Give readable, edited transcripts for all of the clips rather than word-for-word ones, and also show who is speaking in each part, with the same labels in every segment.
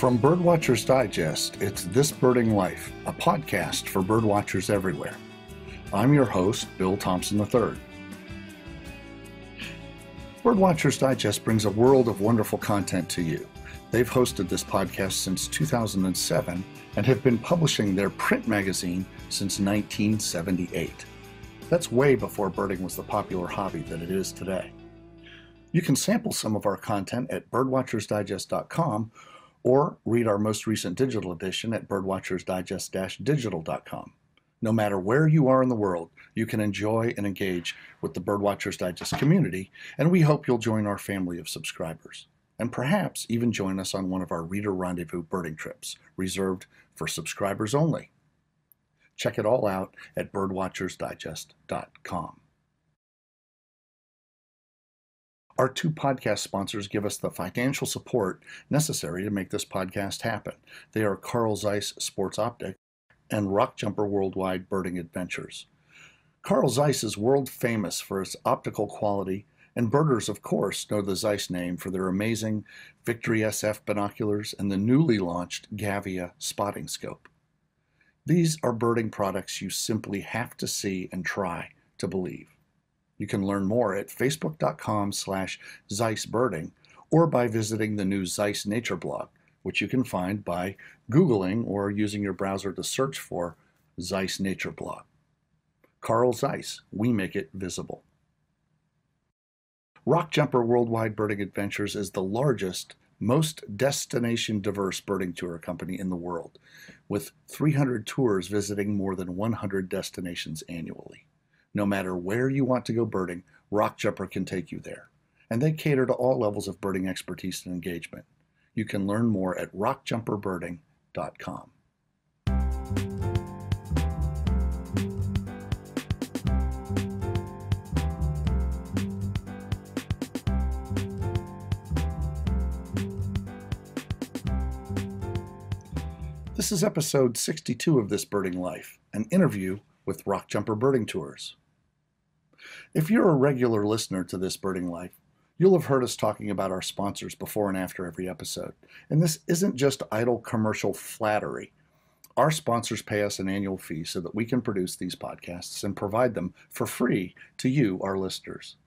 Speaker 1: From Birdwatchers Digest, it's This Birding Life, a podcast for birdwatchers everywhere. I'm your host, Bill Thompson III. Birdwatchers Digest brings a world of wonderful content to you. They've hosted this podcast since 2007 and have been publishing their print magazine since 1978. That's way before birding was the popular hobby that it is today. You can sample some of our content at birdwatchersdigest.com or read our most recent digital edition at birdwatchersdigest-digital.com. No matter where you are in the world, you can enjoy and engage with the Birdwatchers Digest community, and we hope you'll join our family of subscribers, and perhaps even join us on one of our Reader Rendezvous birding trips, reserved for subscribers only. Check it all out at birdwatchersdigest.com. Our two podcast sponsors give us the financial support necessary to make this podcast happen. They are Carl Zeiss Sports Optics and Rockjumper Worldwide Birding Adventures. Carl Zeiss is world famous for its optical quality, and birders, of course, know the Zeiss name for their amazing Victory SF binoculars and the newly launched Gavia spotting scope. These are birding products you simply have to see and try to believe. You can learn more at facebook.com/ZeissBirding or by visiting the new Zeiss Nature blog, which you can find by Googling or using your browser to search for Zeiss Nature blog. Carl Zeiss, we make it visible. Rockjumper Worldwide Birding Adventures is the largest, most destination-diverse birding tour company in the world, with 300 tours visiting more than 100 destinations annually. No matter where you want to go birding, Rockjumper can take you there, and they cater to all levels of birding expertise and engagement. You can learn more at rockjumperbirding.com. This is episode 62 of This Birding Life, an interview with Rockjumper Birding Tours. If you're a regular listener to This Birding Life, you'll have heard us talking about our sponsors before and after every episode. And this isn't just idle commercial flattery. Our sponsors pay us an annual fee so that we can produce these podcasts and provide them for free to you, our listeners.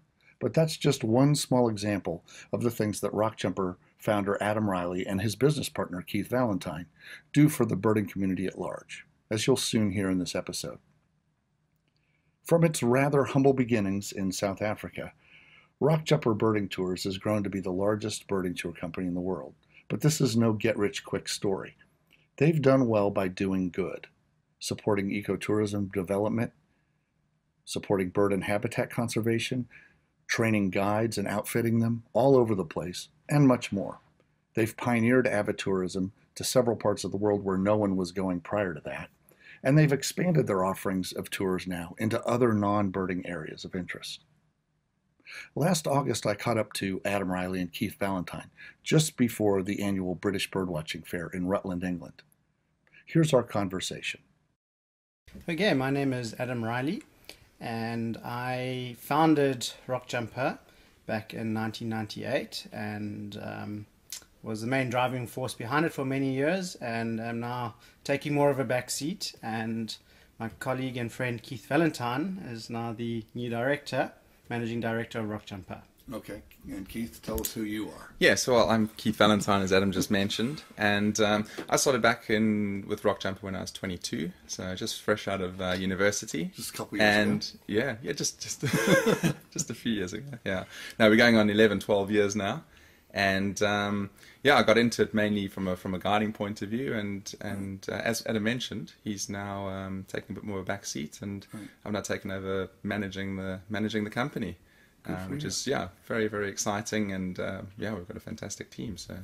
Speaker 1: But that's just one small example of the things that Rockjumper founder Adam Riley and his business partner Keith Valentine do for the birding community at large, as you'll soon hear in this episode. From its rather humble beginnings in South Africa, Rockjumper Birding Tours has grown to be the largest birding tour company in the world. But this is no get-rich-quick story. They've done well by doing good, supporting ecotourism development, supporting bird and habitat conservation, training guides and outfitting them all over the place, and much more. They've pioneered avatourism to several parts of the world where no one was going prior to that, and they've expanded their offerings of tours now into other non-birding areas of interest. Last August, I caught up to Adam Riley and Keith Valentine just before the annual British Birdwatching Fair in Rutland, England. Here's our conversation.
Speaker 2: Okay, my name is Adam Riley, and I founded Rockjumper back in 1998 and was the main driving force behind it for many years, and am now taking more of a back seat. And my colleague and friend Keith Valentine is now the new managing director of Rockjumper.
Speaker 1: Okay, and Keith, tell us who you are.
Speaker 3: Yes, well, I'm Keith Valentine, as Adam just mentioned, and I started back with Rockjumper when I was 22, so just fresh out of university.
Speaker 1: Just a couple years ago.
Speaker 3: Yeah, just just a few years ago. Yeah, now we're going on 11, 12 years now, and I got into it mainly from a guiding point of view, and as Adam mentioned, he's now taking a bit more of a back seat, and I've now taken over managing the company. Which is very, very exciting, and we've got a fantastic team. So,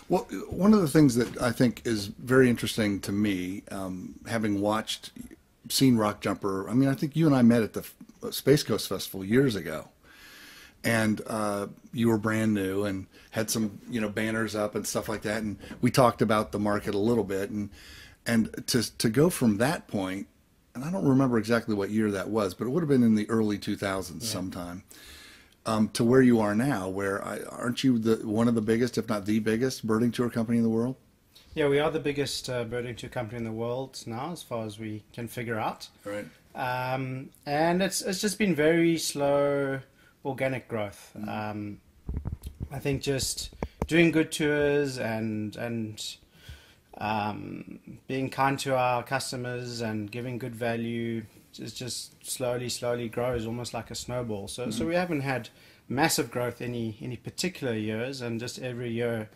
Speaker 1: well, one of the things that I think is very interesting to me, having seen Rockjumper. I mean, I think you and I met at the Space Coast Festival years ago, and you were brand new and had some banners up and stuff like that, and we talked about the market a little bit, and to go from that point, and I don't remember exactly what year that was, but it would have been in the early 2000s sometime. To where you are now, aren't you one of the biggest, if not the biggest, birding tour company in the world?
Speaker 2: Yeah, we are the biggest birding tour company in the world now, as far as we can figure out.
Speaker 1: Right.
Speaker 2: And it's just been very slow, organic growth. I think just doing good tours and being kind to our customers and giving good value is just slowly grows, almost like a snowball. So we haven't had massive growth any particular years, and just every year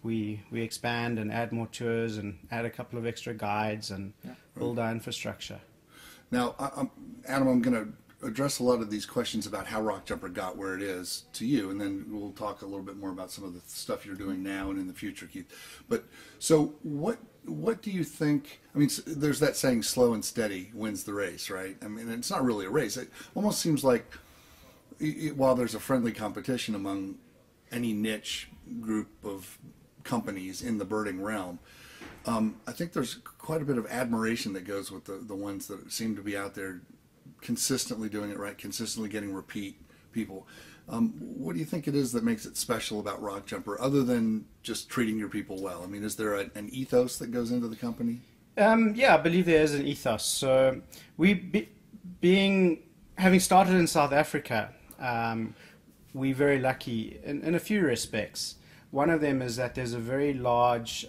Speaker 2: we expand and add more tours and add a couple of extra guides and build our infrastructure.
Speaker 1: Now, Adam, I'm going to address a lot of these questions about how Rockjumper got where it is to you, and then we'll talk a little bit more about some of the stuff you're doing now and in the future, Keith. But so what do you think? I mean, there's that saying, slow and steady wins the race, right? I mean, it's not really a race. It almost seems like while there's a friendly competition among any niche group of companies in the birding realm, I think there's quite a bit of admiration that goes with the ones that seem to be out there consistently doing it right, consistently getting repeat people. What do you think it is that makes it special about Rockjumper, other than just treating your people well? I mean, is there an ethos that goes into the company?
Speaker 2: Yeah, I believe there is an ethos. So having started in South Africa, we're very lucky in a few respects. One of them is that there's a very large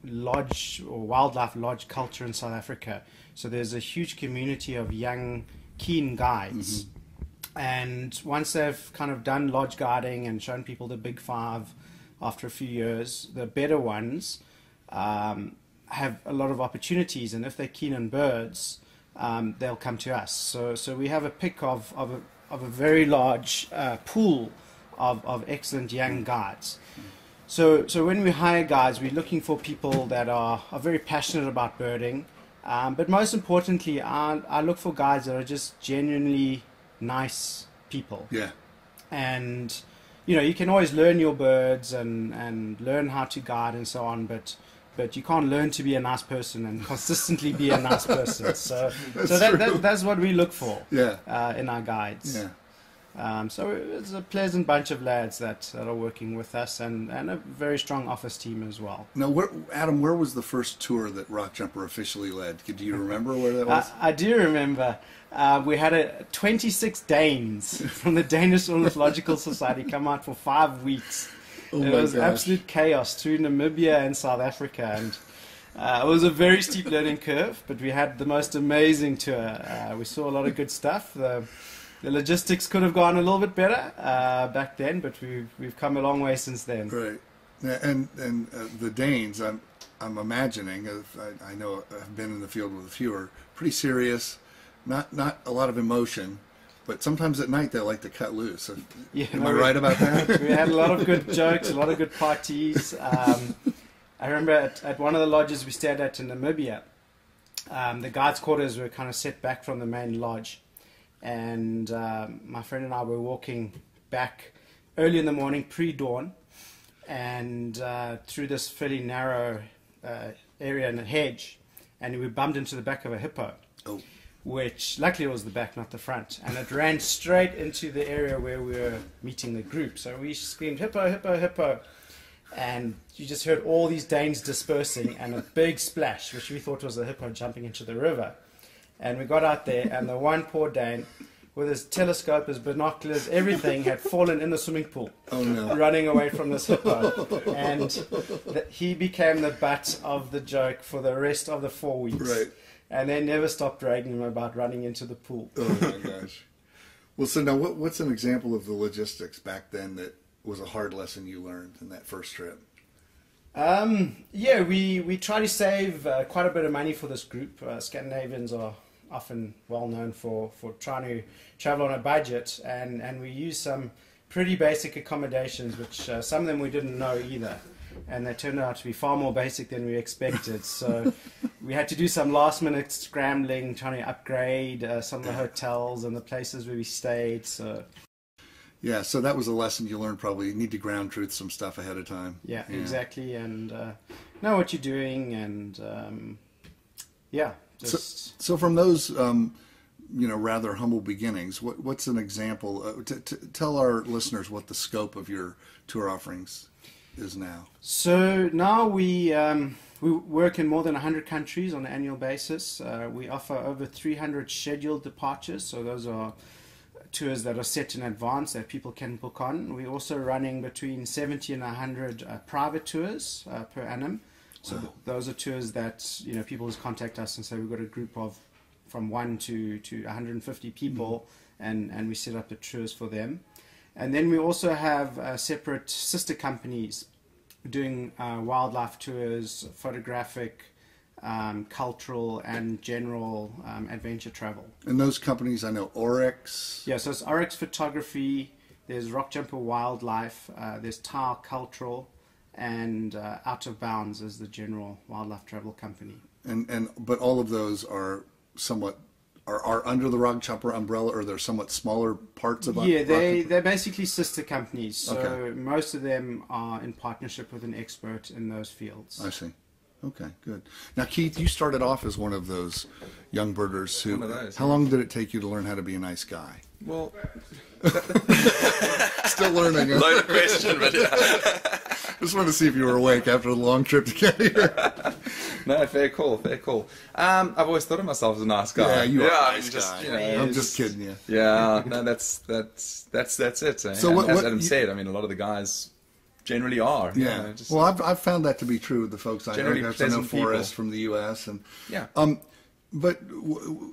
Speaker 2: lodge or wildlife lodge culture in South Africa. So there's a huge community of young, keen guides. And once they've kind of done lodge guiding and shown people the big five after a few years, the better ones have a lot of opportunities. And if they're keen on birds, they'll come to us. So we have a pick of a very large pool of excellent young guides. So when we hire guides, we're looking for people that are very passionate about birding. But most importantly, I look for guides that are just genuinely nice people.
Speaker 1: Yeah.
Speaker 2: And, you can always learn your birds and learn how to guide and so on, but you can't learn to be a nice person and consistently be a nice person. So that's what we look for in our guides.
Speaker 1: Yeah.
Speaker 2: So it's a pleasant bunch of lads that are working with us, and a very strong office team as well.
Speaker 1: Now, Adam, where was the first tour that Rockjumper officially led? Do you remember where that was?
Speaker 2: I do remember. We had 26 Danes from the Danish Ornithological Society come out for 5 weeks. It was absolute chaos through Namibia and South Africa, and it was a very steep learning curve, but we had the most amazing tour. We saw a lot of good stuff. The logistics could have gone a little bit better back then, but we've come a long way since then.
Speaker 1: Right, and the Danes, I'm imagining, I know I've been in the field with a few, are pretty serious, not a lot of emotion, but sometimes at night they like to cut loose. Am I right about that?
Speaker 2: We had a lot of good jokes, a lot of good parties. I remember at one of the lodges we stayed at in Namibia, the guides' quarters were kind of set back from the main lodge. And my friend and I were walking back early in the morning, pre-dawn, and through this fairly narrow area in a hedge, and we bumped into the back of a hippo, which luckily was the back, not the front, and it ran straight into the area where we were meeting the group. So we screamed, "Hippo, hippo, hippo," and you just heard all these Danes dispersing and a big splash, which we thought was a hippo jumping into the river. And we got out there, and the one poor Dane, with his telescope, his binoculars, everything, had fallen in the swimming pool.
Speaker 1: Oh, no.
Speaker 2: Running away from this hippo. And he became the butt of the joke for the rest of the 4 weeks.
Speaker 1: Right.
Speaker 2: And they never stopped dragging him about running into the pool.
Speaker 1: Oh, my gosh. Well, so now what's an example of the logistics back then that was a hard lesson you learned in that first trip?
Speaker 2: Yeah, we try to save quite a bit of money for this group. Scandinavians are often well known for trying to travel on a budget, and we use some pretty basic accommodations, which some of them we didn't know either, and they turned out to be far more basic than we expected. So we had to do some last minute scrambling, trying to upgrade some of the hotels and the places where we stayed.
Speaker 1: Yeah, so that was a lesson you learned. Probably you need to ground truth some stuff ahead of time.
Speaker 2: Yeah. Exactly, and know what you're doing, and
Speaker 1: So from those, rather humble beginnings, what's an example? Tell our listeners what the scope of your tour offerings is now?
Speaker 2: So now we work in more than 100 countries on an annual basis. We offer over 300 scheduled departures, so those are tours that are set in advance that people can book on. We're also running between 70 and 100 private tours per annum. So those are tours that people just contact us and say we've got a group of from 1 to 150 people, and we set up the tours for them. And then we also have separate sister companies doing wildlife tours, photographic, cultural, and general adventure travel.
Speaker 1: And those companies, I know Oryx.
Speaker 2: Yeah, so it's Oryx Photography, there's Rockjumper Wildlife, there's Tau Cultural, and Out of Bounds is the general wildlife travel company.
Speaker 1: But all of those are somewhat are under the Rockjumper umbrella, or they're somewhat smaller parts of it?
Speaker 2: Yeah, they're basically sister companies. So
Speaker 1: Okay.
Speaker 2: most of them are in partnership with an expert in those fields.
Speaker 1: I see. Okay, good. Now, Keith, you started off as one of those young birders who.
Speaker 3: One of those,
Speaker 1: how
Speaker 3: yeah.
Speaker 1: long did it take you to learn how to be a nice guy?
Speaker 3: Well,
Speaker 1: Still learning. Huh?
Speaker 3: loaded question, but
Speaker 1: Just wanted to see if you were awake after the long trip to get here.
Speaker 3: no, fair call, fair call. I've always thought of myself as a nice guy.
Speaker 1: Yeah, you are a
Speaker 3: I
Speaker 1: nice
Speaker 3: mean,
Speaker 1: guy.
Speaker 3: You know,
Speaker 1: I'm just kidding you.
Speaker 3: Yeah, no, that's it. Eh?
Speaker 1: So
Speaker 3: And
Speaker 1: what-
Speaker 3: as
Speaker 1: what
Speaker 3: Adam
Speaker 1: you-
Speaker 3: said, I mean, a lot of the guys generally are. you
Speaker 1: Yeah.
Speaker 3: know, just-
Speaker 1: Well, I've found that to be true with the folks I know.
Speaker 3: Generally
Speaker 1: I know
Speaker 3: pleasant
Speaker 1: Forrest
Speaker 3: people.
Speaker 1: from the U.S. and
Speaker 3: yeah.
Speaker 1: But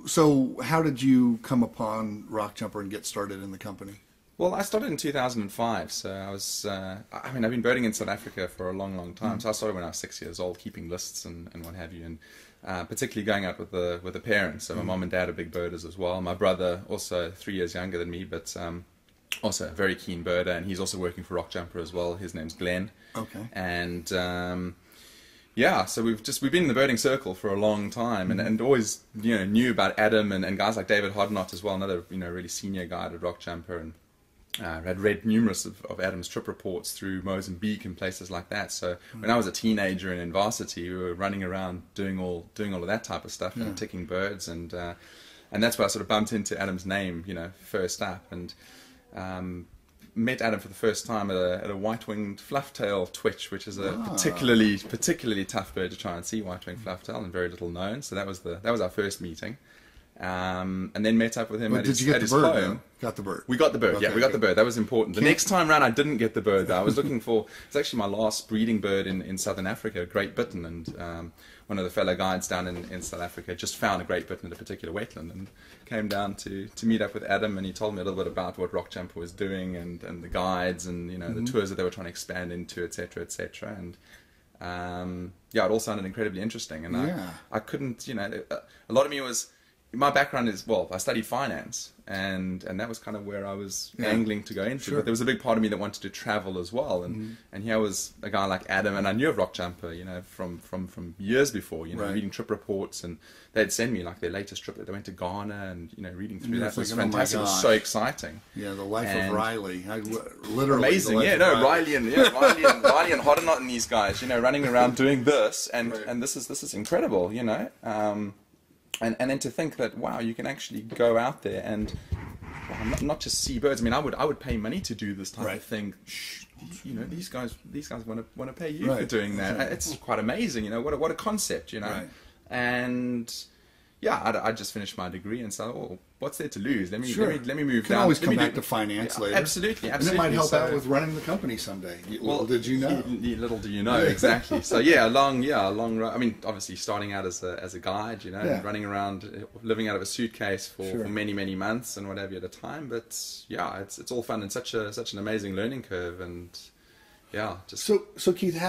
Speaker 1: so how did you come upon Rockjumper and get started in the company?
Speaker 3: Well, I started in 2005, so I was, I mean, I've been birding in South Africa for a long, long time. So I started when I was 6 years old, keeping lists and what have you, and particularly going out with the parents. So my mom and dad are big birders as well. My brother, also 3 years younger than me, but also a very keen birder, and he's also working for Rockjumper as well. His name's Glenn.
Speaker 1: Okay.
Speaker 3: And yeah, so we've been in the birding circle for a long time, and always knew about Adam and guys like David Hodnott as well, another really senior guide at Rockjumper, and had read numerous of Adam's trip reports through Mozambique and places like that. So when I was a teenager and in varsity, we were running around doing all of that type of stuff and ticking birds, and that's where I sort of bumped into Adam's name, first up, and met Adam for the first time at a white-winged fluff-tail twitch, which is a particularly tough bird to try and see, white-winged fluff-tail, and very little known. So that was our first meeting. And then met up with him at
Speaker 1: Did you get the bird?
Speaker 3: home.
Speaker 1: Though? Got the bird.
Speaker 3: We got the bird,
Speaker 1: Okay,
Speaker 3: yeah, we got
Speaker 1: good.
Speaker 3: the bird. That was important. The next time round, I didn't get the bird, though. I was looking for, it's actually my last breeding bird in Southern Africa, a great bittern, and one of the fellow guides down in South Africa just found a great bittern at a particular wetland, and came down to meet up with Adam, and he told me a little bit about what Rockjumper was doing, and the guides, and the tours that they were trying to expand into, etc., etc., and yeah, it all sounded incredibly interesting, and I couldn't, a lot of me was, my background is, well, I studied finance, and that was kind of where I was angling to go into.
Speaker 1: Sure.
Speaker 3: But there was a big part of me that wanted to travel as well, and here was a guy like Adam, and I knew of Rockjumper, from years before,
Speaker 1: Right.
Speaker 3: reading trip reports, and they'd send me like their latest trip that they went toGhana, and reading through
Speaker 1: You're
Speaker 3: that was
Speaker 1: thinking, oh my
Speaker 3: fantastic. It was
Speaker 1: gosh.
Speaker 3: so exciting.
Speaker 1: Yeah, the life
Speaker 3: And-
Speaker 1: of Riley. Literally.
Speaker 3: Amazing,
Speaker 1: the life
Speaker 3: yeah,
Speaker 1: of
Speaker 3: no, Riley and Hodnott and these guys, running around doing this, and this is incredible, and then to think that, wow, you can actually go out there and not just see birds. I mean, I would pay money to do this type
Speaker 1: Right.
Speaker 3: of thing. Shh, these guys want to pay you for
Speaker 1: Right.
Speaker 3: doing that.
Speaker 1: Right.
Speaker 3: It's quite amazing, what a concept,
Speaker 1: Right.
Speaker 3: And yeah, I just finished my degree and said, oh, what's there to lose? Let me move
Speaker 1: You can
Speaker 3: down.
Speaker 1: always
Speaker 3: Let
Speaker 1: come
Speaker 3: me
Speaker 1: back
Speaker 3: do-
Speaker 1: to finance
Speaker 3: Yeah,
Speaker 1: later.
Speaker 3: Absolutely.
Speaker 1: And it might help
Speaker 3: So-
Speaker 1: out with running the company someday.
Speaker 3: well,
Speaker 1: Did you know?
Speaker 3: Little do you know, exactly. So yeah, a long run. I mean, obviously starting out as a guide,
Speaker 1: Yeah.
Speaker 3: running around, living out of a suitcase for
Speaker 1: Sure.
Speaker 3: many months and whatever at a time. But yeah, it's all fun and such an amazing learning curve, and yeah, just
Speaker 1: So Keith,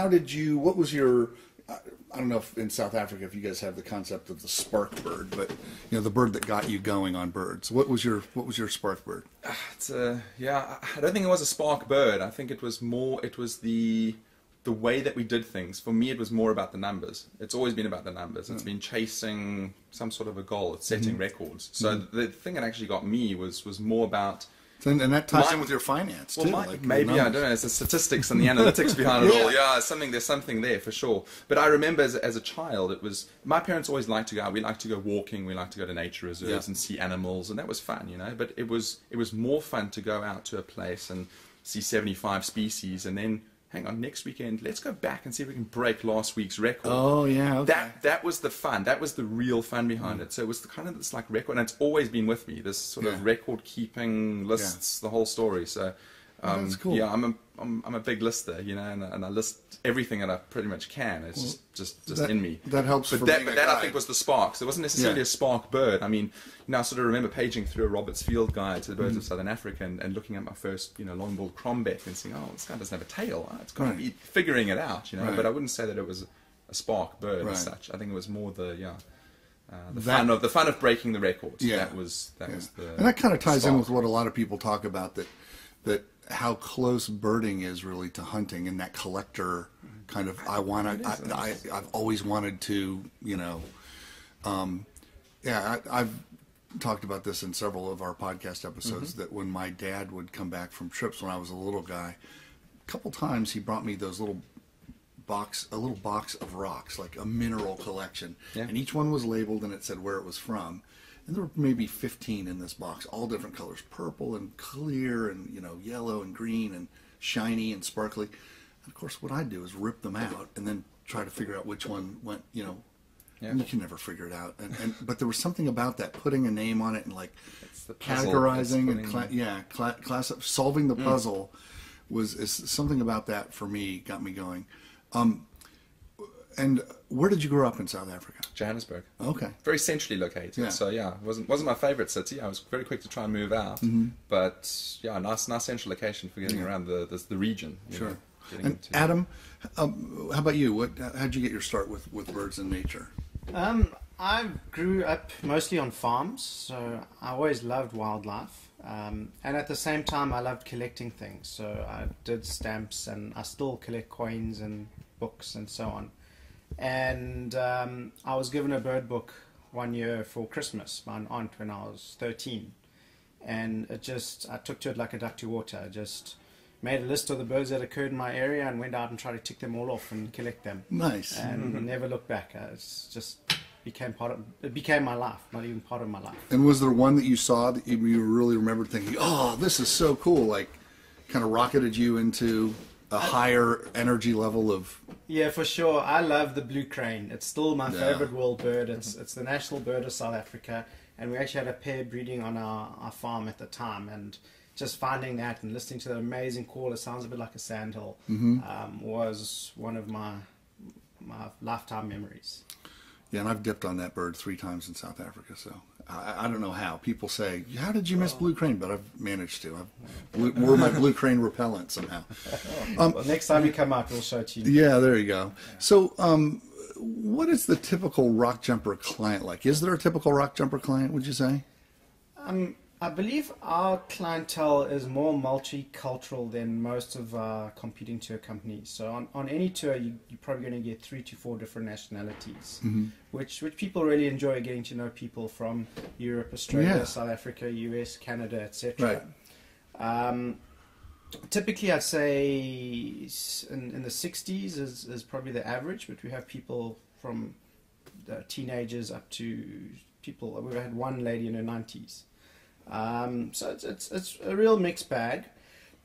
Speaker 1: what was your, I don't know if in South Africa if you guys have the concept of the spark bird, but the bird that got you going on birds. What was your spark bird?
Speaker 3: it's I don't think it was a spark bird. I think it was the way that we did things. For me, it was more about the numbers. It's always been about the numbers. It's been chasing some sort of a goal. It's setting records. So the thing that actually got me was more about.
Speaker 1: And that ties in with your finance too.
Speaker 3: Maybe I don't know. It's the statistics and the analytics behind it all. Yeah, there's something there for sure. But I remember as a child, it was my parents always liked to go out. We liked to go walking. We liked to go to nature reserves and see animals, and that was fun, But it was more fun to go out to a place and see 75 species, and then hang on, next weekend, let's go back and see if we can break last week's record.
Speaker 1: Oh, yeah. Okay.
Speaker 3: That was the fun. That was the real fun behind it. So it was the kind of this like record, and it's always been with me. This sort of record keeping lists the whole story. So
Speaker 1: that's cool.
Speaker 3: yeah, I'm a big lister, you know, and I list everything that I pretty much can. It's just in me.
Speaker 1: That helps.
Speaker 3: But that I think was the spark. So it wasn't necessarily a spark bird. I mean, you know, I sort of remember paging through a Roberts Field guide to the birds of Southern Africa and looking at my first, you know, long-billed crombeck and saying, oh, this guy doesn't have a tail. It's got to be figuring it out, you know. But I wouldn't say that it was a spark bird as such. I think it was more the fun of breaking the record.
Speaker 1: Yeah.
Speaker 3: That was the.
Speaker 1: And that kind of ties in with what a lot of people talk about, that how close birding is really to hunting, and that collector kind of I've always wanted to, you know, I've talked about this in several of our podcast episodes, that when my dad would come back from trips when I was a little guy, a couple times he brought me those a little box of rocks, like a mineral collection, and each one was labeled and it said where it was from. And there were maybe 15 in this box, all different colors, purple and clear and, you know, yellow and green and shiny and sparkly. And of course, what I do is rip them out and then try to figure out which one went, you know, and you can never figure it out. But there was something about that, putting a name on it and like categorizing and solving the puzzle is something about that for me, got me going. And where did you grow up in South Africa?
Speaker 3: Johannesburg.
Speaker 1: Okay.
Speaker 3: Very centrally located.
Speaker 1: Yeah.
Speaker 3: So yeah, it wasn't my favourite city. I was very quick to try and move out. But yeah, nice central location for getting around the region.
Speaker 1: Sure. And Adam, how about you? How'd you get your start with birds and nature?
Speaker 2: I grew up mostly on farms, so I always loved wildlife. And at the same time, I loved collecting things. So I did stamps, and I still collect coins and books and so on. And I was given a bird book one year for Christmas by an aunt when I was 13. And I took to it like a duck to water. I just made a list of the birds that occurred in my area and went out and tried to tick them all off and collect them.
Speaker 1: Nice.
Speaker 2: And never looked back. It became my life, not even part of my life.
Speaker 1: And was there one that you saw that you really remembered thinking, oh, this is so cool, like kind of rocketed you into a higher energy level of...
Speaker 2: Yeah, for sure. I love the blue crane. It's still my favorite world bird. It's the national bird of South Africa, and we actually had a pair breeding on our farm at the time, and just finding that and listening to the amazing call, it sounds a bit like a sandhill, was one of my lifetime memories.
Speaker 1: Yeah, and I've dipped on that bird 3 times in South Africa, so I don't know how. People say, how did you miss blue crane? But I've managed to. I've wore my blue crane repellent somehow.
Speaker 2: Well, next time you come out, we'll show it to you.
Speaker 1: Yeah, there you go. So what is the typical Rockjumper client like? Is there a typical Rockjumper client, would you say?
Speaker 2: I believe our clientele is more multicultural than most of our competing tour companies. So on any tour, you're probably going to get 3 to 4 different nationalities, which people really enjoy, getting to know people from Europe, Australia, South Africa, US, Canada, etc. Right. Typically, I'd say in the 60s is probably the average, but we have people from teenagers up to people. We've had one lady in her 90s. So it's a real mixed bag.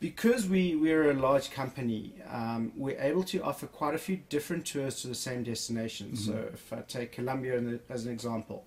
Speaker 2: Because we're a large company, we're able to offer quite a few different tours to the same destination. So if I take Colombia as an example,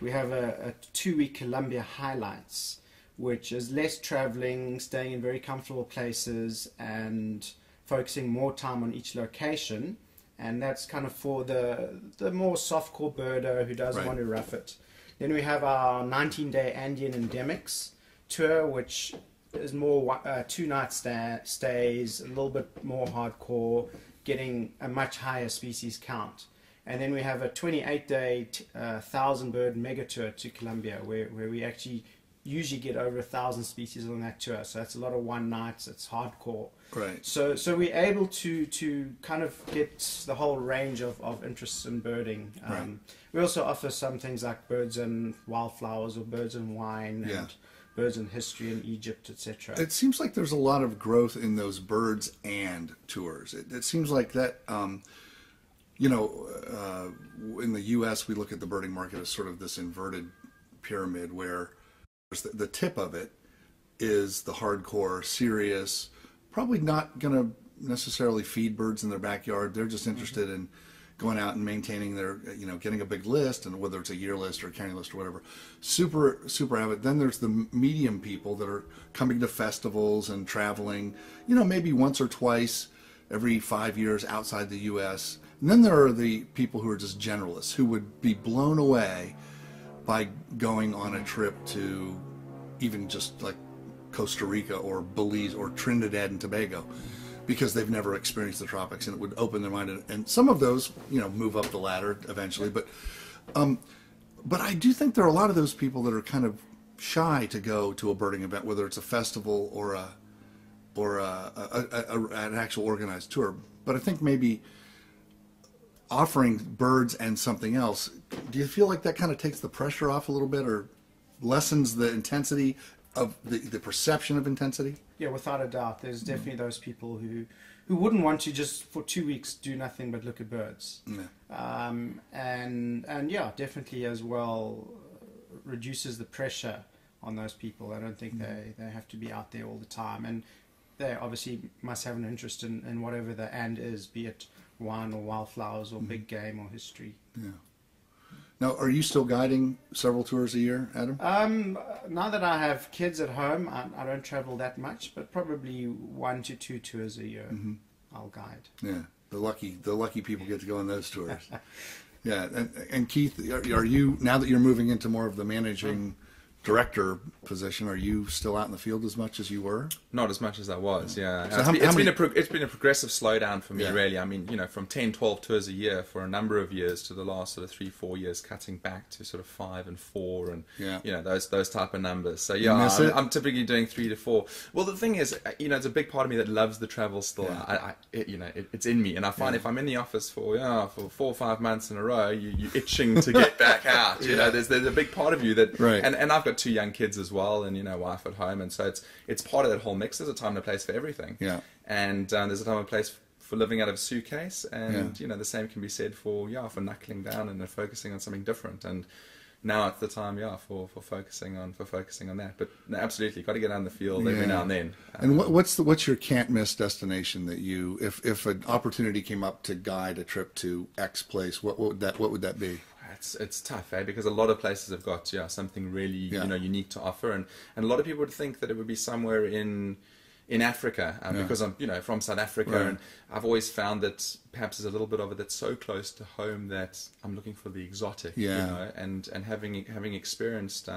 Speaker 2: we have a 2-week Colombia highlights, which is less traveling, staying in very comfortable places, and focusing more time on each location. And that's kind of for the more softcore birder who doesn't want to rough it. Then we have our 19-day Andean Endemics tour, which is more 2-night stays, a little bit more hardcore, getting a much higher species count. And then we have a 28-day 1,000-bird mega tour to Colombia, where we actually usually get over 1,000 species on that tour. So that's a lot of one nights. It's hardcore.
Speaker 1: Right.
Speaker 2: So we're able to kind of get the whole range of interests in birding. We also offer some things like birds and wildflowers, or birds and wine, and birds and history in Egypt, etc.
Speaker 1: It seems like there's a lot of growth in those birds and tours. It seems like that, in the U.S. we look at the birding market as sort of this inverted pyramid, where the tip of it is the hardcore, serious, probably not going to necessarily feed birds in their backyard. They're just interested in going out and maintaining their, getting a big list, and whether it's a year list or a county list or whatever. Super, super avid. Then there's the medium people that are coming to festivals and traveling, maybe once or twice every 5 years outside the U.S. And then there are the people who are just generalists, who would be blown away by going on a trip to even just like Costa Rica or Belize or Trinidad and Tobago, because they've never experienced the tropics, and it would open their mind. And some of those, move up the ladder eventually. But I do think there are a lot of those people that are kind of shy to go to a birding event, whether it's a festival or an actual organized tour. But I think maybe offering birds and something else, do you feel like that kind of takes the pressure off a little bit, or lessens the intensity of the perception of intensity?
Speaker 2: Yeah, without a doubt. There's definitely those people who wouldn't want to just for 2 weeks do nothing but look at birds.
Speaker 1: Yeah.
Speaker 2: And yeah, definitely as well reduces the pressure on those people. I don't think they have to be out there all the time. And they obviously must have an interest in whatever the and is, be it wine or wildflowers or big game or history.
Speaker 1: Yeah. Now, are you still guiding several tours a year, Adam?
Speaker 2: Now that I have kids at home, I don't travel that much, but probably 1 to 2 tours a year I'll guide.
Speaker 1: Yeah, the lucky people get to go on those tours. Yeah, and Keith, are you, now that you're moving into more of the managing director position, are you still out in the field as much as you were?
Speaker 3: Not as much as I was, yeah.
Speaker 1: So
Speaker 3: It's been a progressive slowdown for me,
Speaker 1: Yeah.
Speaker 3: really. I mean, from 10, 12 tours a year for a number of years to the last sort of 3, 4 years, cutting back to sort of 5 and 4 and,
Speaker 1: Yeah.
Speaker 3: those type of numbers. So,
Speaker 1: You miss it?
Speaker 3: I'm typically doing 3 to 4. Well, the thing is, it's a big part of me that loves the travel still.
Speaker 1: Yeah.
Speaker 3: It's in me. And I find if I'm in the office for 4 or 5 months in a row, you're itching to get back out. There's a big part of you that,
Speaker 1: Right.
Speaker 3: and I've got 2 young kids as well, and wife at home, and so it's part of that whole mix. There's a time and a place for everything, and there's a time and a place for living out of a suitcase, and the same can be said for knuckling down and focusing on something different. And now it's the time for focusing on that. But no, absolutely, got to get out in the field every now and then.
Speaker 1: And what's your can't miss destination that you, if an opportunity came up to guide a trip to X place, what would that be?
Speaker 3: It's tough, because a lot of places have got something really unique to offer, and a lot of people would think that it would be somewhere in Africa, because I'm from South Africa,
Speaker 1: Right.
Speaker 3: and I've always found that perhaps there's a little bit of it that's so close to home that I'm looking for the exotic, and having experienced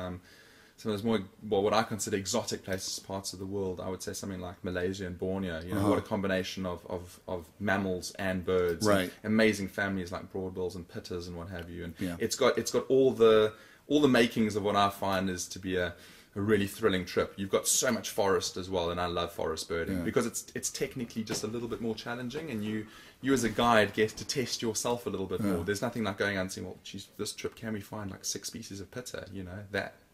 Speaker 3: some of those more, what I consider exotic places, parts of the world, I would say something like Malaysia and Borneo. What a combination of mammals and birds.
Speaker 1: Right.
Speaker 3: And amazing families like broadbills and pitters and what have you. And
Speaker 1: Yeah.
Speaker 3: it's got all the makings of what I find is to be a really thrilling trip. You've got so much forest as well, and I love forest birding because it's technically just a little bit more challenging, and you as a guide get to test yourself a little bit more. There's nothing like going out and saying, well, geez, this trip, can we find like 6 species of pitter?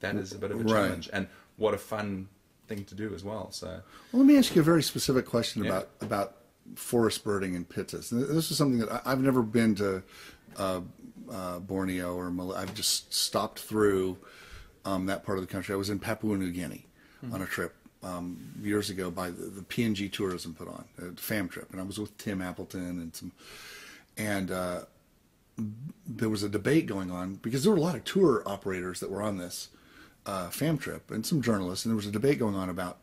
Speaker 3: That is a bit of a challenge, and what a fun thing to do as well. So,
Speaker 1: Well, let me ask you a very specific question about forest birding and pittas. This is something that I've never been to Borneo or Malay. I've just stopped through that part of the country. I was in Papua New Guinea on a trip years ago by the PNG Tourism put on a FAM trip, and I was with Tim Appleton and there was a debate going on because there were a lot of tour operators that were on this FAM trip and some journalists, and there was a debate going on about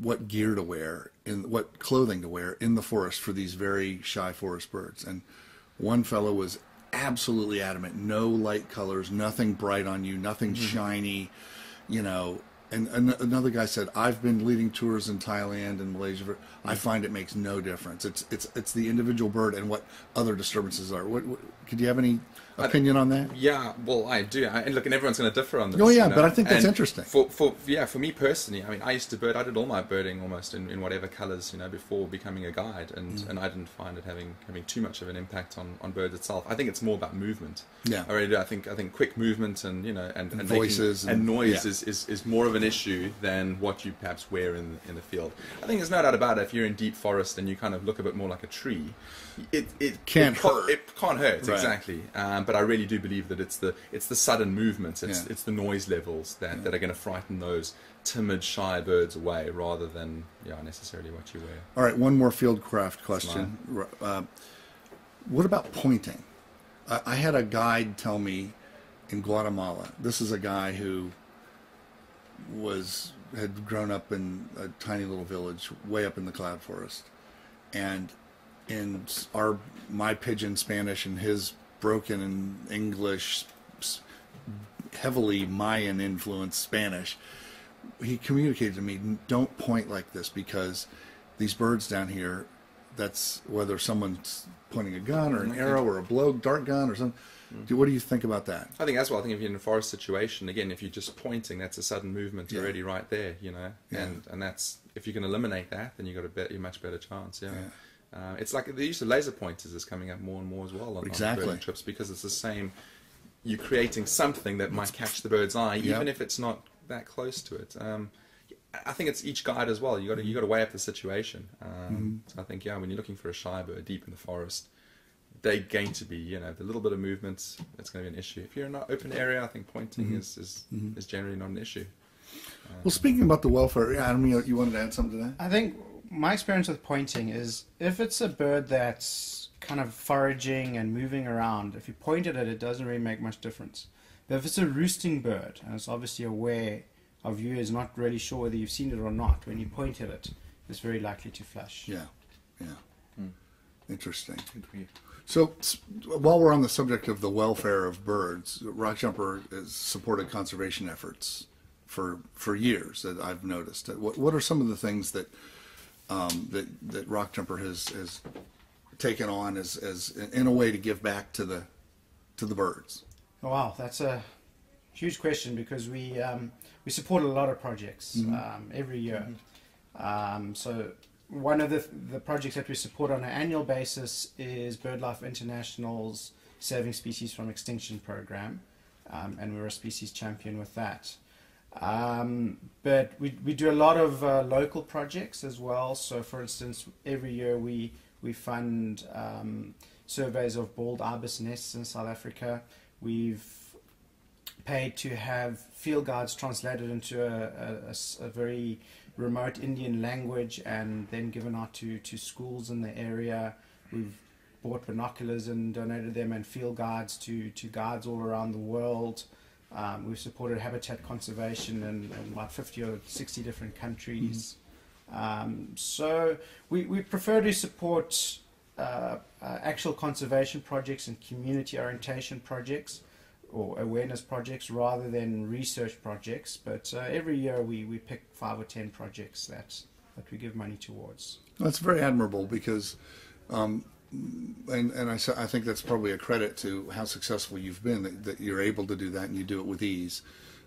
Speaker 1: what gear to wear and what clothing to wear in the forest for these very shy forest birds. And one fellow was absolutely adamant, no light colors, nothing bright on you, nothing shiny, and another guy said, I've been leading tours in Thailand and Malaysia. I find it makes no difference. It's the individual bird and what other disturbances are. Could you have any opinion on that?
Speaker 3: Yeah, well, I do. And look, and everyone's going to differ on this.
Speaker 1: Oh, yeah, but I think that's interesting.
Speaker 3: For me personally, I mean, I used to bird. I did all my birding almost in whatever colours, before becoming a guide, and I didn't find it having too much of an impact on birds itself. I think it's more about movement.
Speaker 1: Yeah,
Speaker 3: I really do. I think quick movement and and
Speaker 1: voices
Speaker 3: and noise is more of an issue than what you perhaps wear in the field. I think there's no doubt about it. If you're in deep forest and you kind of look a bit more like a tree, it
Speaker 1: can't hurt.
Speaker 3: It can't hurt,
Speaker 1: right.
Speaker 3: Exactly. But I really do believe that it's the sudden movements,
Speaker 1: Yeah.
Speaker 3: it's the noise levels that are going to frighten those timid, shy birds away, rather than necessarily what you wear.
Speaker 1: All right, one more fieldcraft question. What about pointing? I had a guide tell me in Guatemala. This is a guy who had grown up in a tiny little village way up in the cloud forest, and in my pidgin Spanish and his broken English, heavily Mayan influenced Spanish, he communicated to me, don't point like this, because these birds down here, that's whether someone's pointing a gun or an arrow or a dart gun or something. What do you think about that?
Speaker 3: I think as well. I think if you're in a forest situation, again, if you're just pointing, that's a sudden movement already right there,
Speaker 1: Yeah.
Speaker 3: and that's, if you can eliminate that, then you've got a much better chance. It's like the use of laser pointers is coming up more and more as well on birding trips, because it's the same. You're creating something that might catch the bird's eye, even if it's not that close to it. I think it's each guide as well. You got to weigh up the situation. So I think when you're looking for a shy bird deep in the forest, they're going to be the little bit of movement. It's going to be an issue. If you're in an open area, I think pointing is generally not an issue.
Speaker 1: Well, speaking about the welfare, Adam, you wanted to add something to that?
Speaker 2: I think my experience with pointing is, if it's a bird that's kind of foraging and moving around, if you point at it, it doesn't really make much difference. But if it's a roosting bird, and it's obviously aware of you, is not really sure whether you've seen it or not, when you point at it, it's very likely to flush.
Speaker 1: Yeah. Interesting. So, while we're on the subject of the welfare of birds, Rockjumper has supported conservation efforts for years, that I've noticed. What are some of the things that that Rockjumper has taken on as in a way to give back to the birds?
Speaker 2: Oh, wow, that's a huge question, because we support a lot of projects every year. So one of the projects that we support on an annual basis is BirdLife International's Saving Species from Extinction program, and we're a species champion with that. But we do a lot of local projects as well. So, for instance, every year we fund surveys of bald ibis nests in South Africa. We've paid to have field guides translated into a very remote Indian language and then given out to schools in the area. We've bought binoculars and donated them, and field guides to guides all around the world. We've supported habitat conservation in about 50 or 60 different countries. So we prefer to support actual conservation projects and community orientation projects or awareness projects rather than research projects. But every year we pick 5 or 10 projects that we give money towards.
Speaker 1: That's very admirable, because and I think that's probably a credit to how successful you've been, that you're able to do that and you do it with ease.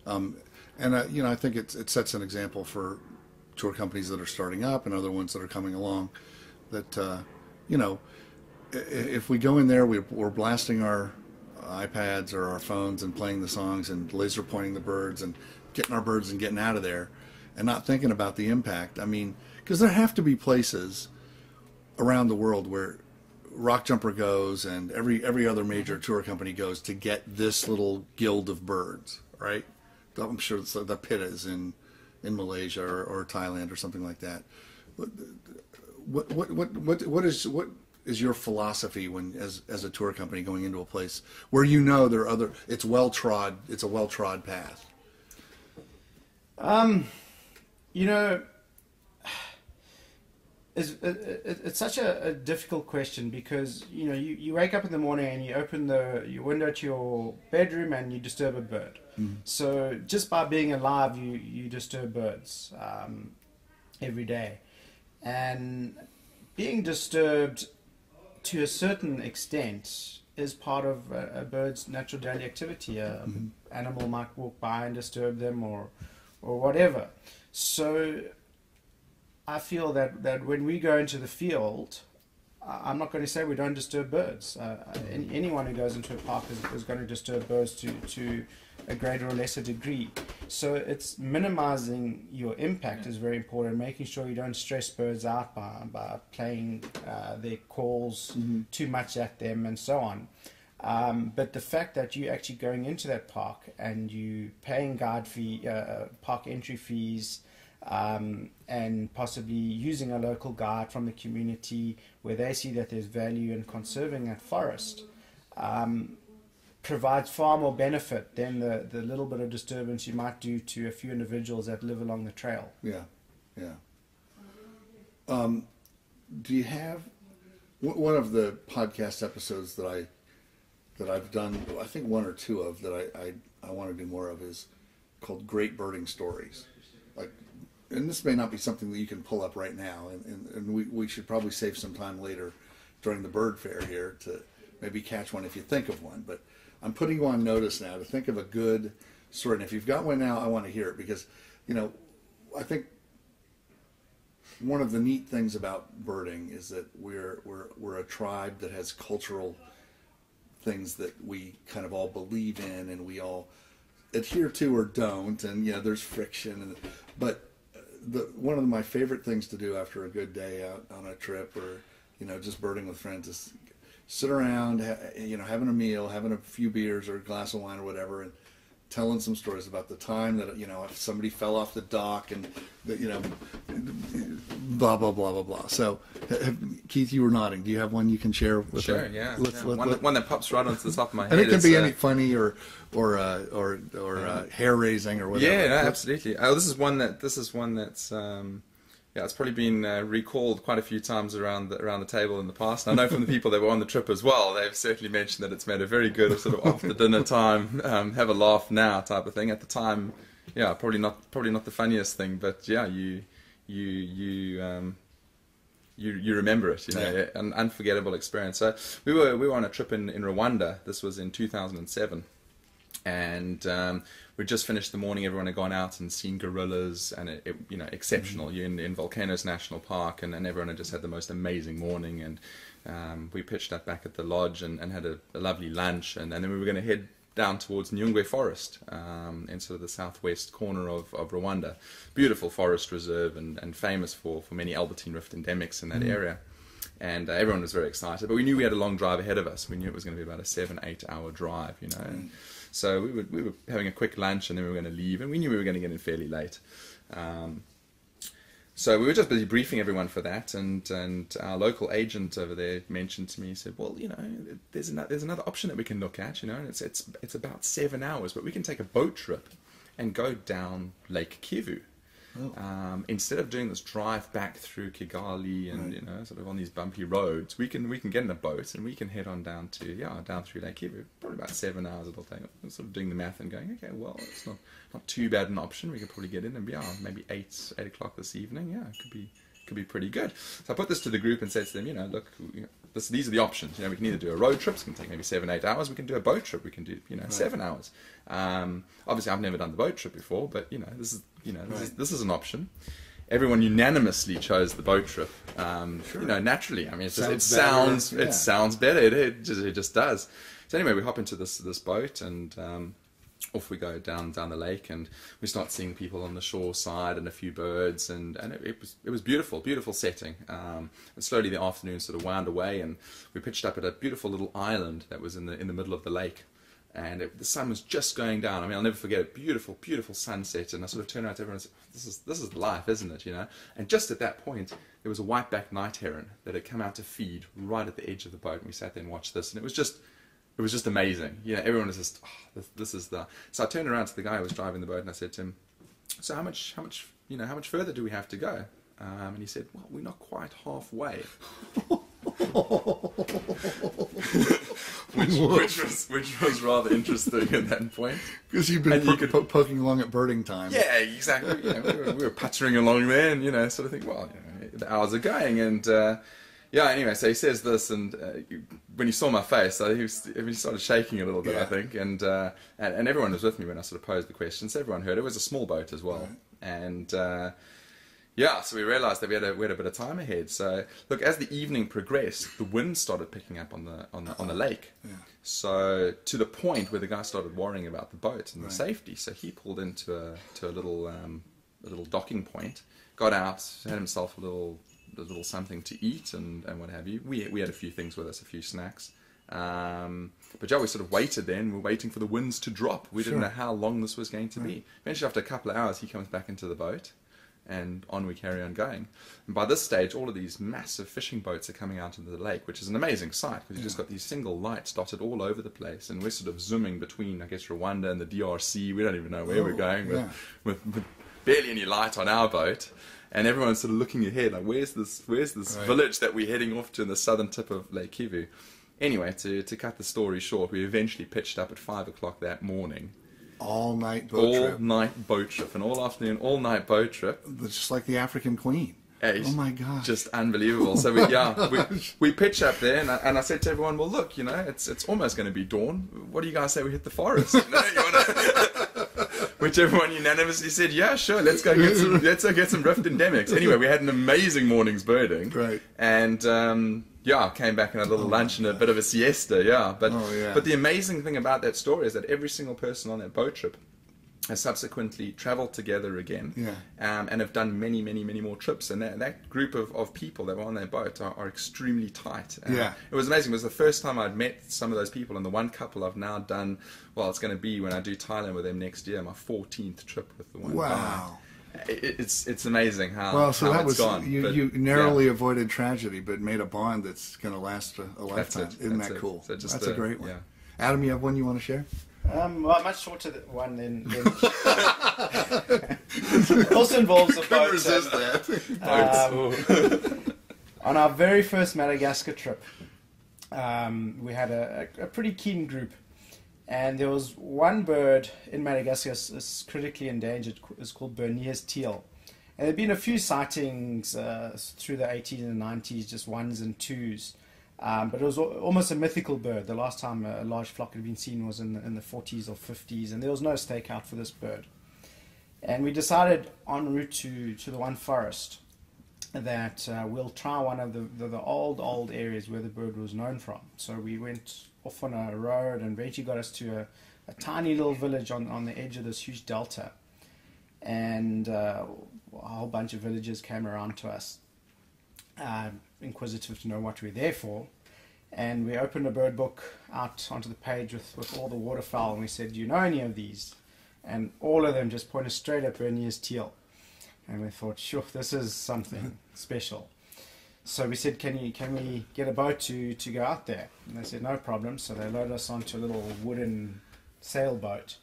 Speaker 1: I think it sets an example for tour companies that are starting up and other ones that are coming along, that if we go in there, we're blasting our iPads or our phones and playing the songs and laser pointing the birds and getting our birds and getting out of there and not thinking about the impact. I mean, because there have to be places around the world where Rockjumper goes and every other major tour company goes to get this little guild of birds, right? I'm sure the pit is in Malaysia or Thailand or something like that. What is your philosophy when, as a tour company, going into a place where there are it's a well-trod path?
Speaker 2: It's such a difficult question, because you wake up in the morning and you open your window to your bedroom and you disturb a bird. So just by being alive, you disturb birds every day, and being disturbed to a certain extent is part of a bird's natural daily activity. An animal might walk by and disturb them or whatever. So I feel that when we go into the field, I'm not going to say we don't disturb birds. Anyone who goes into a park is going to disturb birds to a greater or lesser degree. So it's minimizing your impact is very important, making sure you don't stress birds out by playing their calls too much at them and so on. But the fact that you're actually going into that park and you paying guide fee, park entry fees, and possibly using a local guide from the community where they see that there's value in conserving that forest, provides far more benefit than the little bit of disturbance you might do to a few individuals that live along the trail.
Speaker 1: Yeah, yeah. Do you have one of the podcast episodes that I've done? I think one or two of that I want to do more of is called Great Birding Stories. Like, and this may not be something that you can pull up right now, and we should probably save some time later during the bird fair here to maybe catch one if you think of one. But I'm putting you on notice now to think of a good story. And if you've got one now, I want to hear it because, I think one of the neat things about birding is that we're a tribe that has cultural things that we kind of all believe in and we all adhere to or don't, and there's friction. But one of my favorite things to do after a good day out on a trip or just birding with friends is sit around, having a meal, having a few beers or a glass of wine or whatever, and telling some stories about the time that if somebody fell off the dock and blah blah blah blah blah. So, Keith, you were nodding. Do you have one you can share with?
Speaker 3: Sure, yeah. One that pops right onto the top of my head.
Speaker 1: And it can be any funny or hair raising or whatever.
Speaker 3: Yeah, no, absolutely. This is one that's it's probably been recalled quite a few times around the table in the past. And I know from the people that were on the trip as well, they've certainly mentioned that it's made a very good sort of after dinner time, have a laugh now type of thing. At the time, probably not the funniest thing, but you remember it, an unforgettable experience. So we were on a trip in Rwanda. This was in 2007. And we just finished the morning. Everyone had gone out and seen gorillas, and it exceptional. You're in Volcanoes National Park, and everyone had just had the most amazing morning. And we pitched up back at the lodge and had a lovely lunch, and then we were going to head down towards Nyungwe Forest, in sort of the southwest corner of Rwanda. Beautiful forest reserve and famous for many Albertine Rift endemics in that area. And everyone was very excited, but we knew we had a long drive ahead of us. We knew it was going to be about a 7-8 hour drive, And so we were having a quick lunch, and then we were going to leave, and we knew we were going to get in fairly late. So we were just busy briefing everyone for that, and our local agent over there mentioned to me, he said, well, there's another option that we can look at, and it's about 7 hours, but we can take a boat trip and go down Lake Kivu. Oh. Instead of doing this drive back through Kigali and sort of on these bumpy roads, we can get in a boat and we can head on down through Lake Kivu. Probably about 7 hours it'll take. I'm sort of doing the math and going, okay, well, it's not too bad an option. We could probably get in and be maybe 8 o'clock this evening. Yeah, it could be pretty good. So I put this to the group and said to them, look, these are the options. We can either do a road trip, so it can take maybe 7-8 hours. We can do a boat trip. We can do 7 hours. Obviously, I've never done the boat trip before, but this is an option. Everyone unanimously chose the boat trip. Sure. Naturally. I mean, it sounds better. It just does. So anyway, we hop into this boat and off we go down the lake, and we start seeing people on the shore side and a few birds, and it was beautiful setting. And slowly the afternoon sort of wound away, and we pitched up at a beautiful little island that was in the middle of the lake. And the sun was just going down. I mean, I'll never forget it. Beautiful sunset. And I sort of turned around to everyone and said, this is life, isn't it? And just at that point, there was a white-backed night heron that had come out to feed right at the edge of the boat. And we sat there and watched this. And it was just amazing. Everyone was just, this is the... So I turned around to the guy who was driving the boat and I said to him, so how much further do we have to go? And he said, well, we're not quite halfway. which was rather interesting at that point,
Speaker 1: because you've been poking along at birding time.
Speaker 3: Yeah, exactly. We were puttering along there, and sort of think, well, the hours are going, and anyway, so he says this, and when he saw my face, he started shaking a little bit, I think, and everyone was with me when I sort of posed the questions. Everyone heard. It was a small boat as well, and. So we realised that we had a bit of time ahead. So look, as the evening progressed, the wind started picking up on the lake. Yeah. So to the point where the guy started worrying about the boat and the safety. So he pulled into a little docking point, got out, had himself a little something to eat and what have you. We had a few things with us, a few snacks. But yeah, we sort of waited then. We're waiting for the winds to drop. We didn't know how long this was going to be. Eventually, after a couple of hours, he comes back into the boat, and on we carry on going. And by this stage, all of these massive fishing boats are coming out into the lake, which is an amazing sight because you've just got these single lights dotted all over the place, and we're sort of zooming between, I guess, Rwanda and the DRC. We don't even know where we're going with barely any light on our boat. And everyone's sort of looking ahead, like, where's this village that we're heading off to in the southern tip of Lake Kivu? Anyway, to cut the story short, we eventually pitched up at 5 o'clock that morning.
Speaker 1: All-night boat trip.
Speaker 3: All-night boat trip. An all-afternoon, all-night boat trip.
Speaker 1: It's just like the African Queen.
Speaker 3: Hey,
Speaker 1: oh my God!
Speaker 3: Just unbelievable. So we pitch up there, and I said to everyone, "Well, look, you know, it's almost going to be dawn. What do you guys say we hit the forest?" You wanna... Which everyone unanimously said, "Yeah, sure. Let's go get some rift endemics." Anyway, we had an amazing morning's birding,
Speaker 1: right?
Speaker 3: And came back and had a little lunch and a bit of a siesta. Yeah, but the amazing thing about that story is that every single person on that boat trip has subsequently travelled together again, and have done many more trips. And that group of people that were on that boat are extremely tight. It was amazing. It was the first time I'd met some of those people, and the one couple I've now done, well, it's going to be when I do Thailand with them next year, my 14th trip with the one guy. It's amazing how it's gone.
Speaker 1: You narrowly avoided tragedy, but made a bond that's going to last a lifetime. Isn't that cool?
Speaker 3: So
Speaker 1: that's a great one. Adam, you have one you want to share?
Speaker 2: Well, much shorter one than also involves a boat.
Speaker 1: Resist that.
Speaker 2: On our very first Madagascar trip, we had a pretty keen group, and there was one bird in Madagascar is critically endangered. It's called Bernier's teal, and there'd been a few sightings through the 80s and 90s, just ones and twos. But it was almost a mythical bird. The last time a large flock had been seen was in the 40s or 50s, and there was no stakeout for this bird. And we decided en route to the one forest that we'll try one of the old areas where the bird was known from. So we went off on a road and eventually got us to a tiny little village on the edge of this huge delta. And a whole bunch of villagers came around to us, inquisitive to know what we're there for, and we opened a bird book out onto the page with all the waterfowl, and we said, "Do you know any of these?" And all of them just pointed straight at Bernier's teal, and we thought, sure, this is something special. So we said, can we get a boat to go out there? And they said, no problem. So they loaded us onto a little wooden sailboat,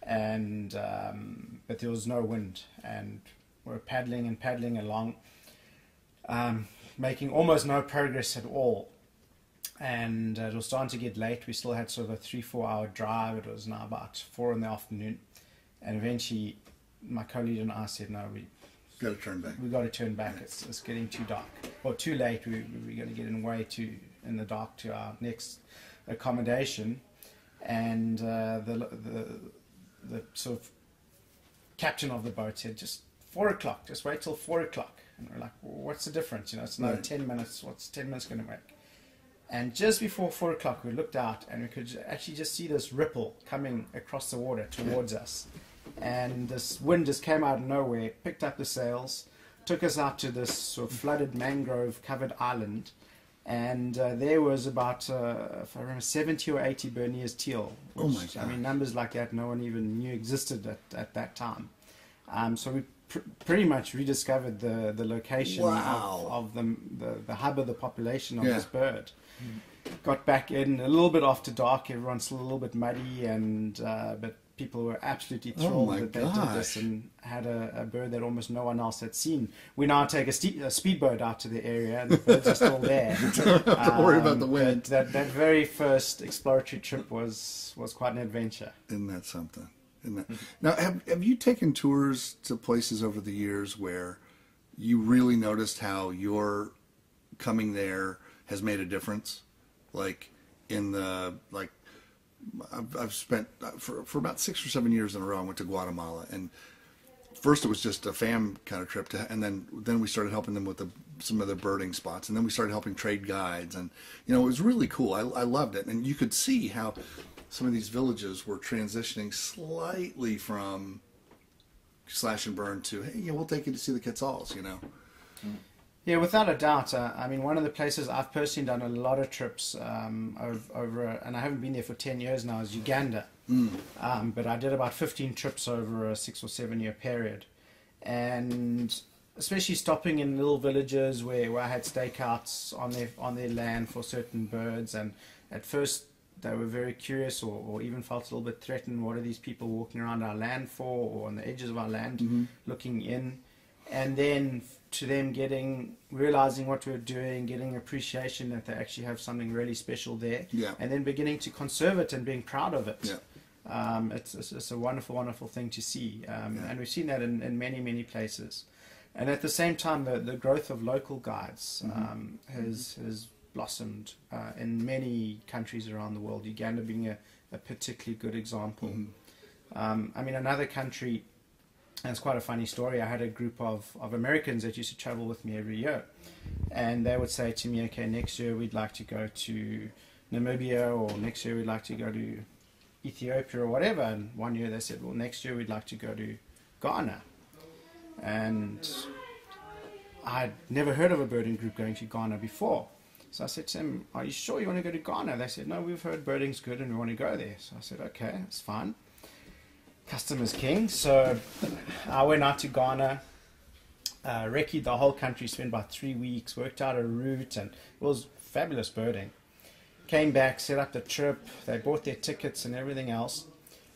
Speaker 2: and but there was no wind, and we were paddling along, making almost no progress at all. And it was starting to get late. We still had sort of a 3-4 hour drive. It was now about 4 in the afternoon, and eventually my co-lead and I said, no, we
Speaker 1: got to turn back.
Speaker 2: We got to turn back. It's getting too dark, or too late. We're going to get in the dark to our next accommodation. And the sort of captain of the boat said, just 4 o'clock, just wait till 4 o'clock. And we're like, well, what's the difference? You know, it's another 10 minutes. What's 10 minutes going to make? And just before 4 o'clock, we looked out and we could actually just see this ripple coming across the water towards us. And this wind just came out of nowhere, picked up the sails, took us out to this sort of flooded mangrove-covered island. And there was about, if I remember, 70 or 80 Bernier's teal. Which,
Speaker 1: oh my God.
Speaker 2: I mean, numbers like that no one even knew existed at that time. So we pretty much rediscovered the location of the hub of the population of this bird. Got back in a little bit after dark. Everyone's still a little bit muddy, and but people were absolutely thrilled that they did this and had a bird that almost no one else had seen. We now take a speedboat out to the area, and the birds are still there.
Speaker 1: Don't have to worry about the wind.
Speaker 2: That very first exploratory trip was quite an adventure.
Speaker 1: Isn't that something? Now, have you taken tours to places over the years where you really noticed how your coming there has made a difference? Like I've spent for about 6 or 7 years in a row. I went to Guatemala, and first it was just a fam kind of trip, and then we started helping them with some of the birding spots, and then we started helping trade guides, and it was really cool. I loved it, and you could see how some of these villages were transitioning slightly from slash and burn to, hey, we'll take you to see the quetzals,
Speaker 2: Yeah, without a doubt. I mean, one of the places I've personally done a lot of trips and I haven't been there for 10 years now, is Uganda. But I did about 15 trips over a 6 or 7 year period. And especially stopping in little villages where I had stakeouts on their land for certain birds. And at first they were very curious or even felt a little bit threatened. What are these people walking around our land for, or on the edges of our land looking in? And then to them realizing what we're doing, getting appreciation that they actually have something really special there, and then beginning to conserve it and being proud of it. It's a wonderful, wonderful thing to see, and we've seen that in many, many places. And at the same time, the growth of local guides has blossomed in many countries around the world, Uganda being a particularly good example. I mean, another country. And it's quite a funny story. I had a group of Americans that used to travel with me every year. And they would say to me, okay, next year we'd like to go to Namibia, or next year we'd like to go to Ethiopia or whatever. And one year they said, well, next year we'd like to go to Ghana. And I'd never heard of a birding group going to Ghana before. So I said to them, are you sure you want to go to Ghana? They said, no, we've heard birding's good and we want to go there. So I said, okay, that's fine. Custom is king. So I went out to Ghana, recce'd the whole country, spent about 3 weeks, worked out a route, and it was fabulous birding. Came back, set up the trip, they bought their tickets and everything else.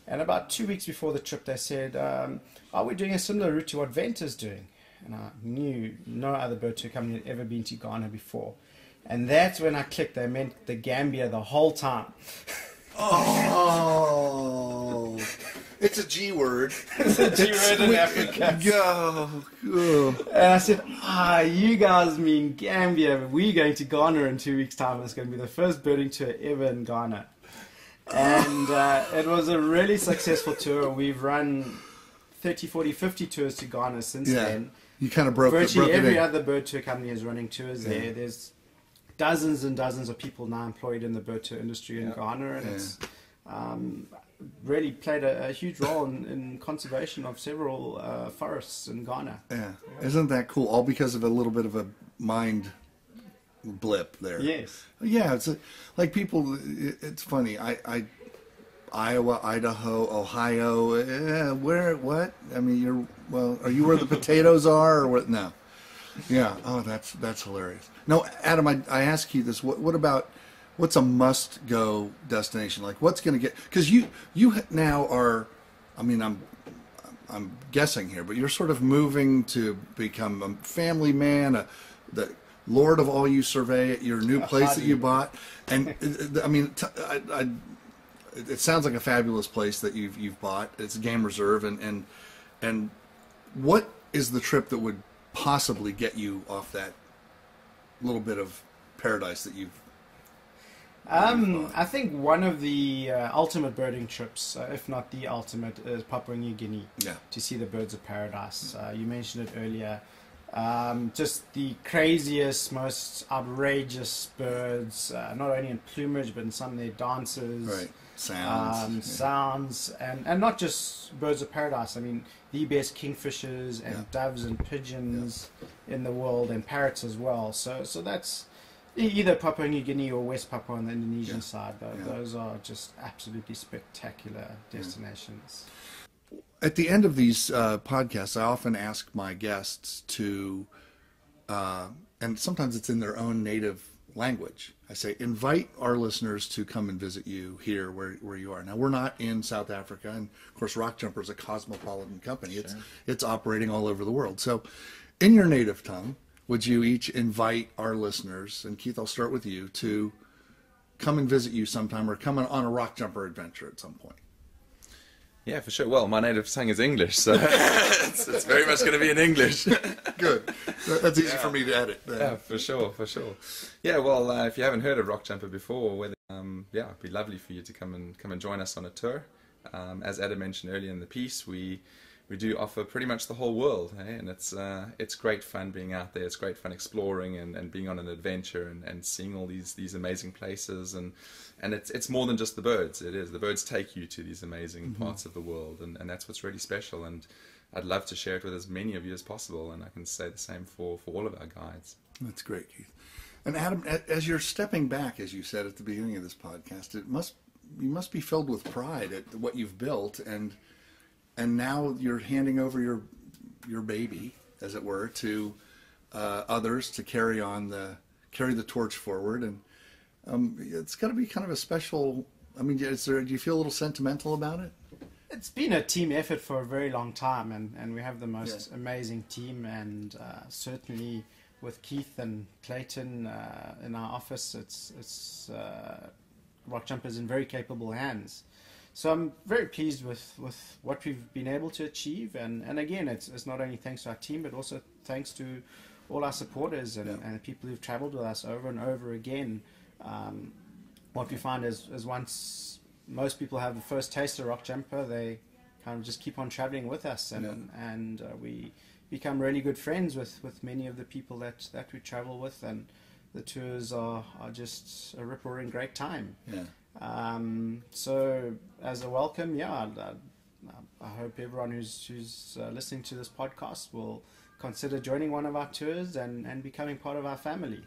Speaker 2: And about 2 weeks before the trip, they said, are we doing a similar route to what Venta's doing? And I knew no other bird tour company had ever been to Ghana before. And that's when I clicked. They meant the Gambia the whole time.
Speaker 1: Oh, it's a G word.
Speaker 2: It's a G word in Africa.
Speaker 1: Go.
Speaker 2: And I said, you guys mean Gambia, but we're going to Ghana in 2 weeks' time. It's going to be the first birding tour ever in Ghana. And it was a really successful tour. We've run 30, 40, 50 tours to Ghana since then.
Speaker 1: You kind of broke
Speaker 2: Virtually
Speaker 1: it
Speaker 2: every
Speaker 1: in.
Speaker 2: other bird tour company is running tours there. There's dozens and dozens of people now employed in the bird tour industry in Ghana, and it's really played a huge role in conservation of several forests in Ghana.
Speaker 1: Isn't that cool? All because of a little bit of a mind blip there.
Speaker 2: Yes.
Speaker 1: Yeah, it's like people. It's funny. Iowa, Idaho, Ohio. Where? What? I mean, are you where the potatoes are, or what? No. Yeah. Oh, that's hilarious. No, Adam, I ask you this. What about, what's a must-go destination? Like, what's going to get, because you now are, I mean, I'm guessing here, but you're sort of moving to become a family man, the Lord of all you survey at your new place that you bought. And I mean, it sounds like a fabulous place that you've bought. It's a game reserve, and what is the trip that would possibly get you off that little bit of paradise that you've
Speaker 2: I think one of the ultimate birding trips, if not the ultimate, is Papua New Guinea, to see the birds of paradise. You mentioned it earlier. Just the craziest, most outrageous birds, not only in plumage but in some of their dances, sounds, and not just birds of paradise. I mean, the best kingfishers and doves and pigeons in the world, and parrots as well. So that's either Papua New Guinea or West Papua on the Indonesian side. Those are just absolutely spectacular destinations.
Speaker 1: At the end of these podcasts, I often ask my guests to, and sometimes it's in their own native language. I say, invite our listeners to come and visit you here where you are. Now, we're not in South Africa, and of course, Rockjumper is a cosmopolitan company. It's operating all over the world. So, in your native tongue, would you each invite our listeners, and Keith, I'll start with you, to come and visit you sometime, or come on a Rockjumper adventure at some point?
Speaker 3: Yeah, for sure. Well, my native tongue is English, so it's very much going to be in English.
Speaker 1: Good. That's easy for me to edit.
Speaker 3: Yeah, for sure. Yeah, well, if you haven't heard of Rockjumper before, whether, it'd be lovely for you to come and join us on a tour. As Adam mentioned earlier in the piece, we do offer pretty much the whole world, and it's great fun being out there. It's great fun exploring and being on an adventure and seeing all these amazing places, and it's more than just the birds. It is the birds take you to these amazing parts of the world, and that's what's really special. And I'd love to share it with as many of you as possible, and I can say the same for all of our guides.
Speaker 1: That's great, Keith. And Adam, as you're stepping back, as you said at the beginning of this podcast, you must be filled with pride at what you've built, and now you're handing over your baby, as it were, to others to carry the torch forward, and it's got to be kind of a special. I mean, do you feel a little sentimental about it?
Speaker 2: It's been a team effort for a very long time, and we have the most amazing team, and certainly with Keith and Clayton in our office, it's Rockjumper's in very capable hands. So I'm very pleased with what we've been able to achieve, and again, it's not only thanks to our team, but also thanks to all our supporters and people who've traveled with us over and over again. What we find is once most people have the first taste of Rockjumper, they kind of just keep on traveling with us, and we become really good friends with many of the people that we travel with, and the tours are just a rip-roaring great time. So as a welcome, I hope everyone who's listening to this podcast will consider joining one of our tours and becoming part of our family.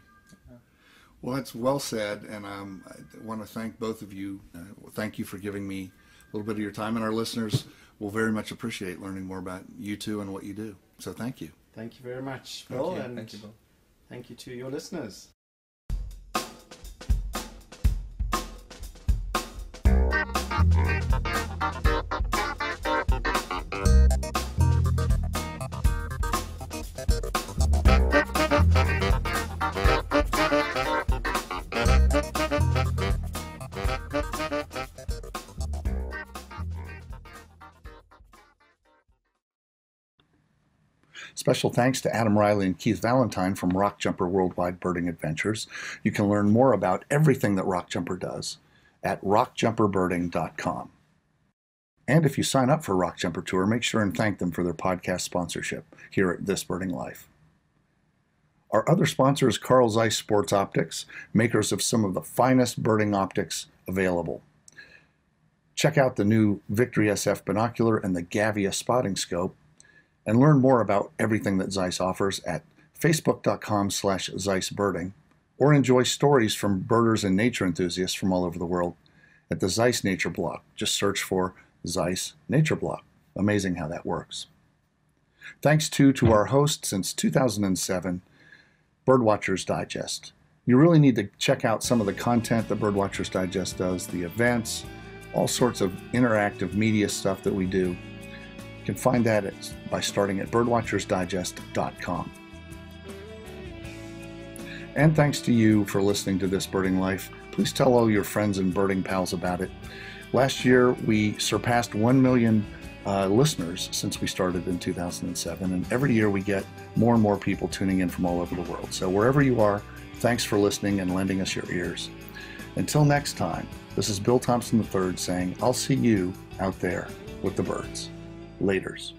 Speaker 1: Well, that's well said, and I want to thank both of you. Thank you for giving me a little bit of your time, and our listeners will very much appreciate learning more about you two and what you do. So thank you.
Speaker 2: Thank you very much, Bill, and
Speaker 3: thank you, Bill.
Speaker 2: Thank you to your listeners.
Speaker 1: Special thanks to Adam Riley and Keith Valentine from Rockjumper Worldwide Birding Adventures. You can learn more about everything that Rockjumper does at rockjumperbirding.com. And if you sign up for Rockjumper Tour, make sure and thank them for their podcast sponsorship here at This Birding Life. Our other sponsor is Carl Zeiss Sports Optics, makers of some of the finest birding optics available. Check out the new Victory SF binocular and the Gavia spotting scope, and learn more about everything that Zeiss offers at facebook.com/ZeissBirding, or enjoy stories from birders and nature enthusiasts from all over the world at the Zeiss Nature blog. Just search for Zeiss Nature blog. Amazing how that works. Thanks to our host since 2007, Birdwatchers Digest. You really need to check out some of the content that Birdwatchers Digest does, the events, all sorts of interactive media stuff that we do. You can find that by starting at birdwatchersdigest.com. And thanks to you for listening to This Birding Life. Please tell all your friends and birding pals about it. Last year, we surpassed 1 million listeners since we started in 2007, and every year we get more and more people tuning in from all over the world. So wherever you are, thanks for listening and lending us your ears. Until next time, this is Bill Thompson III saying, I'll see you out there with the birds. Laters.